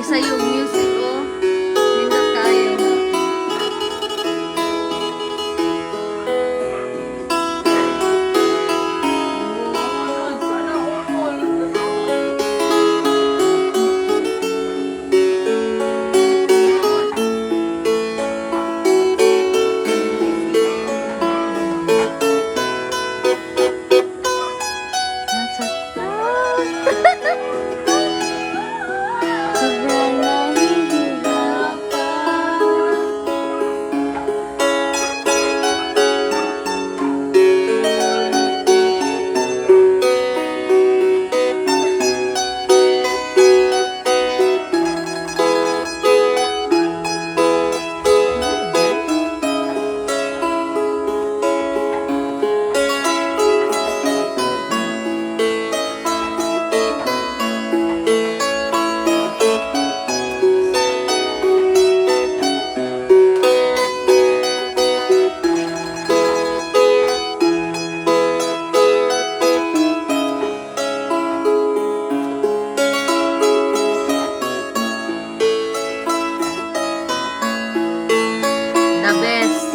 Sa'yo music, oh. Nindot kayo. Sobrang nahihirapan. The best.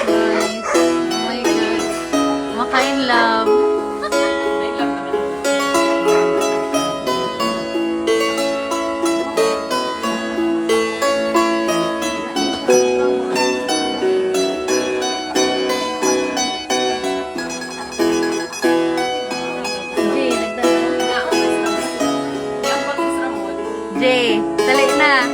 Nice. Oh my God. Makainlove. Jay, dali na.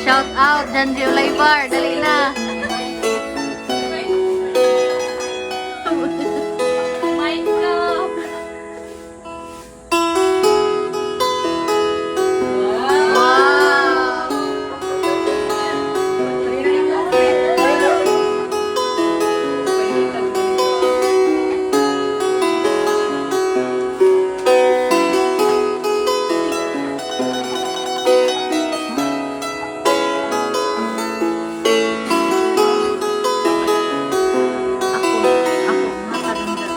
Shout out, Janji Bar, dali na. Wow. Ako, matanda.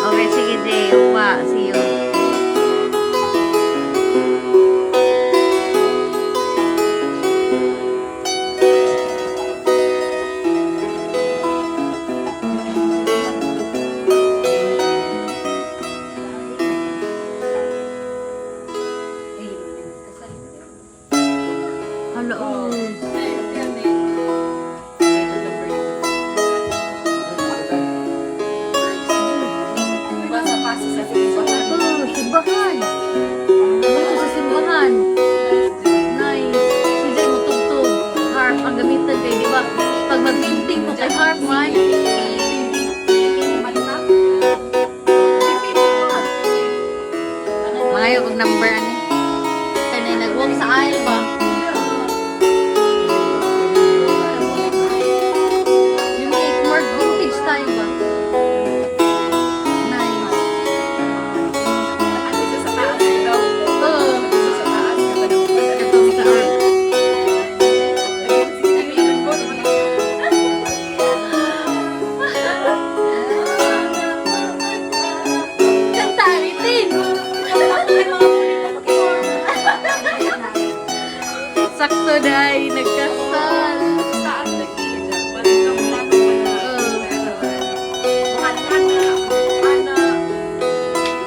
Okay, sige Jay. Upa, see you. Hello. Simbahan. Dito sa simbahan. Nice. Si Jay mo tugtog. Harp. Walk sa aisle ba? Unique, more vintage style ba? Nice. Oo. Itong taas. Kanta, Ritin! Sakto dahil nagkasal.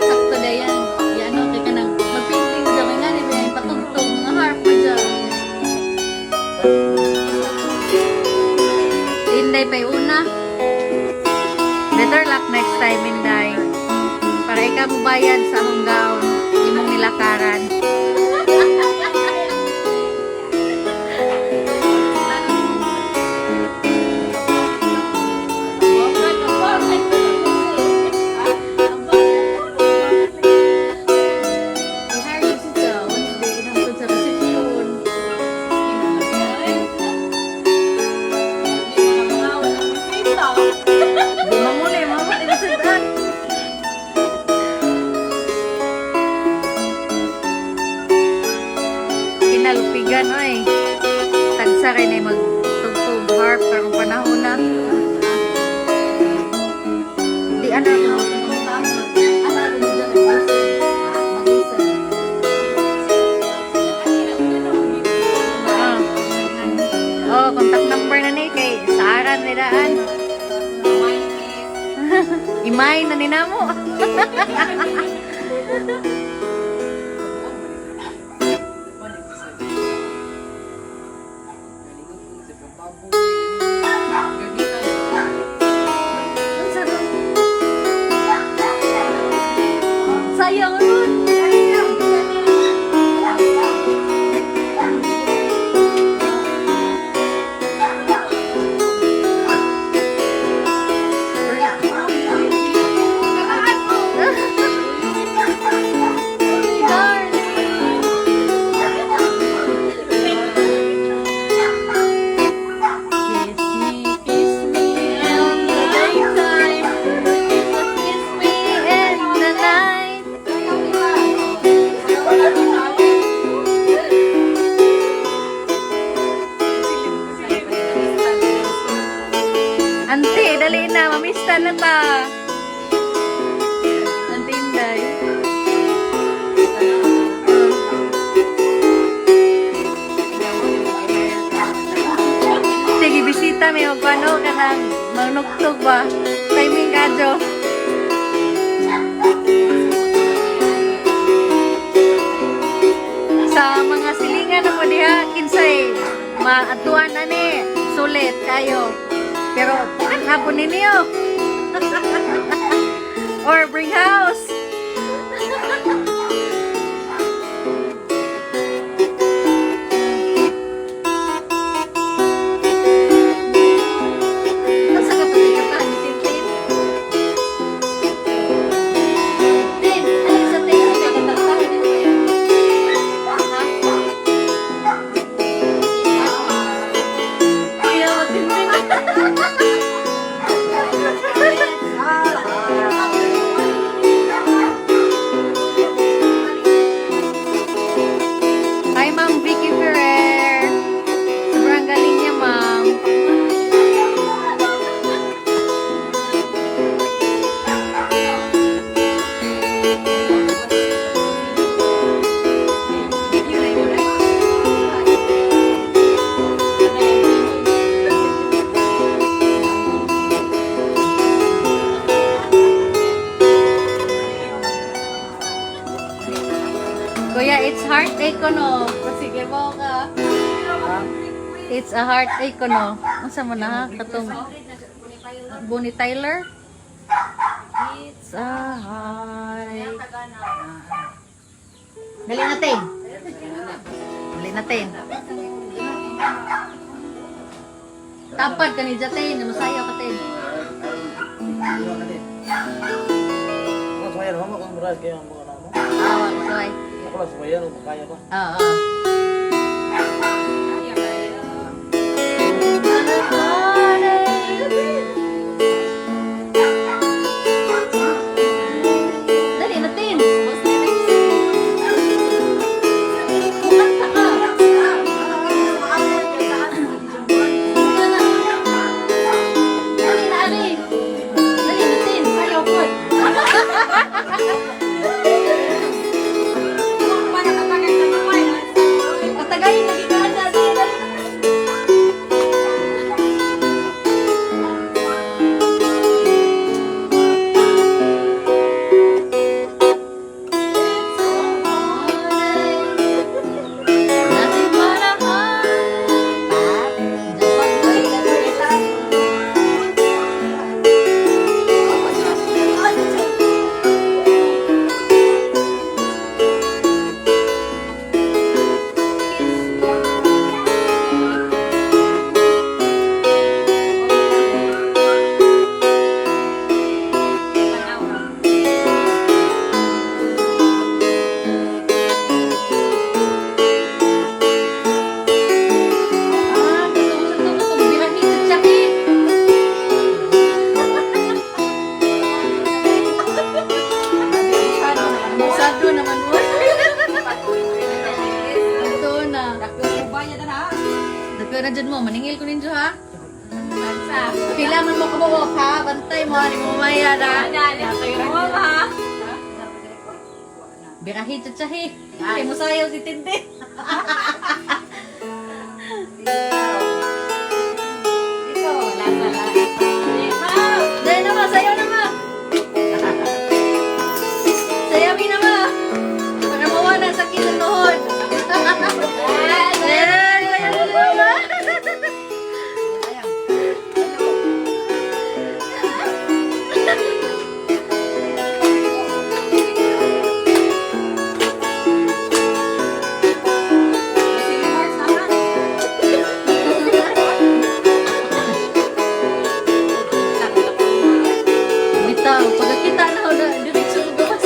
Sakto dahil yan. Yan o, teka nang mag-painting dyan. May nga nila yung patugtog. Mga harp pa dyan. Inday pa yung una. Better luck next time, Inday. Para ikaw mo bayad sa akong gown. Imong nilakaran. Kinalupigan, oy. Tagsa rin ay magtugtog harp karong panahon na. Di ano mo. Oh, contact number na ni kay Saran nidaan. Imay na ninamo. Sayang nun. Ante, dali na. Mamista na ta. Ante, Inday. Sige, bisita. May magpano ka ng manugtog ba? Timing ka, Jo. Sa mga silingan na po diha, kinsay, maatuan na ni. Sulit kayo. Pero, hapon ninyo. Or bring house. Nasa ka pati ka pa, Tin? Tin, alin sa Tin? Nagkatasahan nito yun. Kuya, matintin. Hi, Ma'am Vicky Ferrer. Sobrang galing niya, Ma'am. Kuya, it's heartache ko no. Sige mo ka. It's a heartache ko no. Masa mo na ha? Katong Bonnie Tyler. It's a heart. Dali natin. Dali natin. Tapad ka ni Jatin. Masayaw ka tin. Mas mayan mo kung murag kayo ang mga namo. Awak, soy. Ako lang sumayan, kaya pa. Oo. tagay, lagi ka na siya. Nothing but a heart. Sado naman mo. Ito na. Dagko na dyan mo. Maningil ko ninyo ha. Kailangan mo kabawak ha. Bantay mo. Hindi mo maya na. Birahi tsatsahi. Kaya mo sayaw si Tindi. Dahil naman, sayaw naman. Sayawin naman. Para mawala sa kinunuhod. Bitaw, pagkakita na ako na diretso ko gawas.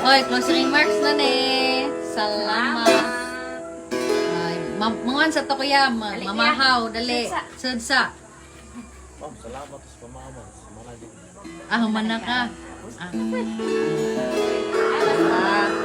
Oy, closing remarks na ni. Salamat. Ay, manguan sa to kuya, mamahaw, dali. Sudsa. Ma'am, salamat sa pamama. Sa managin. Ah, humana ka. Ah.